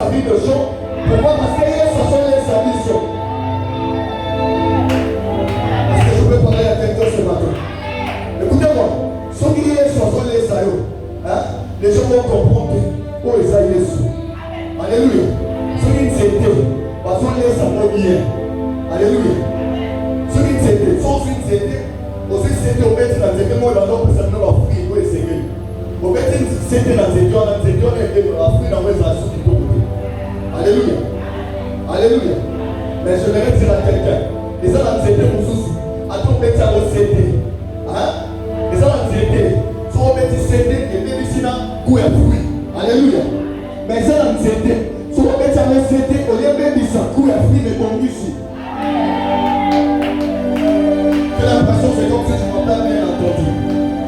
sa vie de Jean. Pourquoi? Parce qu'il y a sa mission. Est-ce que je peux parler à quelqu'un ce matin? Écoutez-moi, ceux qui sont les gens vont comprendre où ils sont Jésus. Alléluia. Ceux qui s'étaient, parce qu'on les a bien. Alléluia. Ceux qui s'étaient, sont ceux qui s'étaient, aussi c'était au bête dans les mots dans l'autre, ça ne va pas frier, où ils s'étaient. Au bête, c'était dans les gens, et la fruit dans les assos du tout. Alléluia. Alléluia. Mais je vais dire à quelqu'un, les gens dans c'était pour souci. À ton bête, ça va s'éteindre. Les gens dans c'était, soit au bête, c'était, et bien ici, là, où il y a fruit. Alléluia. Mais les gens dans c'était, soit au bête, ça va s'éteindre, au lieu de bien ça, où il y a fruit, mais bon ici. J'ai l'impression que c'est comme si je m'entends bien entendu.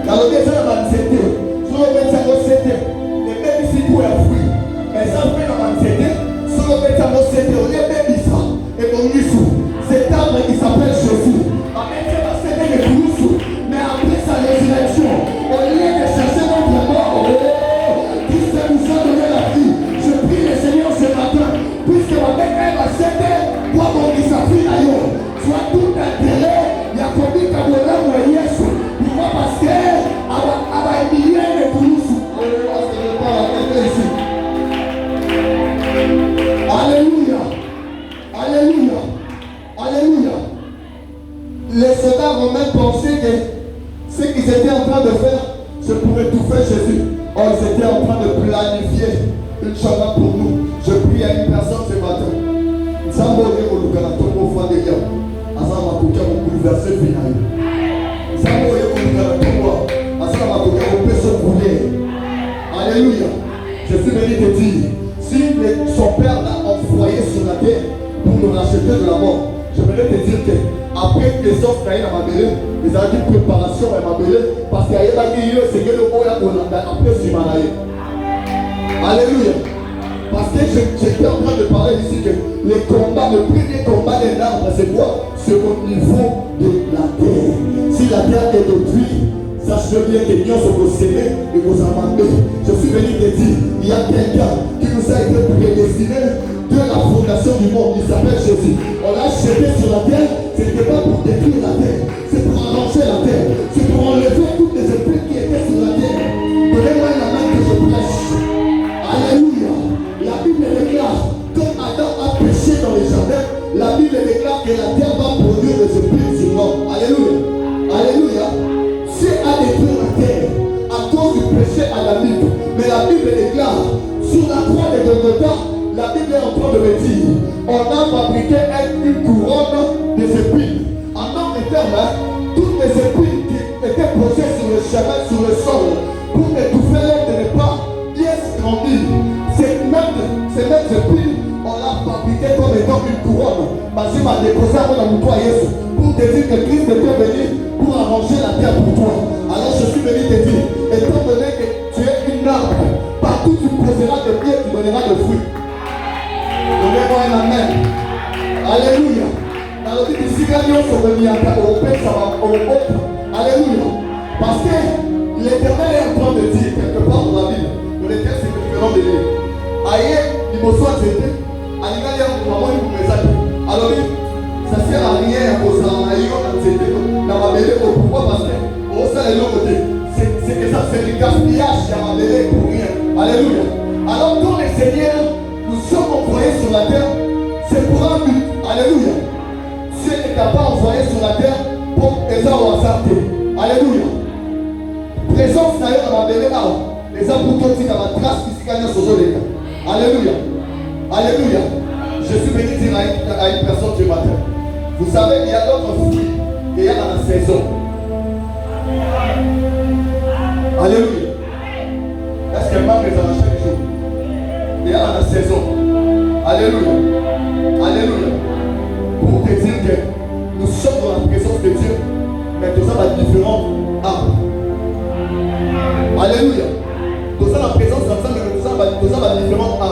Dans le bien, ça va s'éteindre. Soit au bête, ça va s'éteindre, et bien ici, où il y a fruit. Mais ça va s'éteindre. Sur le métal, c'était au lieu de ça. Et mon Yusuf, cet arbre qui s'appelle Jésus. Amen, c'est pas cédé de Yusuf. Mais après sa résurrection, au lieu de chercher notre mort, Christ nous a donné la vie. Je prie le Seigneur ce matin, puisque ma mère va céder, pour mon disciple d'ailleurs. Soit tout intérêt, il y a combien de bonheur ou Yesu. Pourquoi? Parce que, elle va humilier le Yusuf. Parce que je parle à quelqu'un ici. Alléluia. Alléluia. Alléluia. Les soldats romains pensaient que ce qu'ils étaient en train de faire, c'est pour étouffer Jésus. Or, ils étaient en train de planifier une chose pour nous. Je prie à une personne ce matin. Nous sommes au Luganatombo foi de Dieu. Azama kukia bouleverser final. Nous sommes au Luganatombo. Azama kukia bouleverser bouler. Alléluia. Je suis venu te dire. Si son père l'a envoyé sur la terre pour nous racheter de la mort, je voudrais te dire que après que les offres d'ailleurs à ma belle, ils ont dit préparation à ma belle, parce qu'il y a dit c'est que le mot est après sur ma laïe. Alléluia. Parce que j'étais en train de parler ici que les combats, le premier combat des armes, c'est quoi? C'est au niveau de la terre. Si la terre est détruite, sachez bien que Dieu se vous aimer et vous amender. Je suis venu te dire, il y a quelqu'un qui nous a été prédestiné de la fondation du monde. Il s'appelle Jésus. On l'a jeté sur la terre. Ce n'était pas pour détruire la terre. C'est pour arranger la terre. C'est pour enlever toutes les esprits qui étaient sur la terre. Donnez-moi la main que je prêche. Alléluia. La Bible déclare, comme Adam a péché dans les jardins, la Bible déclare que la terre va produire des esprits sur l'homme. Alléluia. Alléluia. Dieu a détruit la terre à cause du péché adamique. Mais la Bible déclare, sur la croix de Golgotha, la Bible est en train de me dire, on a fabriqué une couronne des épines. En d'autres termes, toutes les épines qui étaient posées sur le chemin, sur le sol, pour étouffer l'homme de ne pas bien se grandir. Ces mêmes épines, on l'a fabriqué comme étant une couronne. Parce qu'il m'a déposé avant la moutoire Yesu, pour te dire que Christ était venu pour arranger la terre pour toi. Alors je suis venu te dire, étant donné que tu es une arbre, partout tu poseras de pieds, tu donneras de fruits. Donnez-moi un amen. Alléluia. Alors dit ici, quand nous sommes venus à Européen, ça va au autre. Alléluia. Parce que l'Éternel est en train de dire, quelque part dans la Bible, dans les textes que nous venons de lire, aïe, il me soit jeté, aïe, maman, il me met. Alors ça ne sert à rien aux pourquoi? Parce que c'est que ça fait du gaspillage à ma pour rien. Alléluia. Alors quand les seigneurs nous sommes envoyés sur la terre, c'est pour un but. Alléluia. Dieu n'est pas envoyé sur la terre pour les gens au hasard. Alléluia. Présence d'ailleurs dans ma belle les gens pour tout dans ma trace qui s'y gagne sur le cas. Alléluia. Alléluia. Je suis venu dire à une personne ce matin. Vous savez, il y a d'autres fruits qu'il y a dans la saison. Alléluia. Est-ce que manque les arracher les jours? Il y a dans la saison. Alléluia. Alléluia. Pour te dire que nous sommes dans la présence de Dieu, mais nous avons différents arbres. Alléluia. Nous avons la présence de Dieu, mais nous avons différents arbres.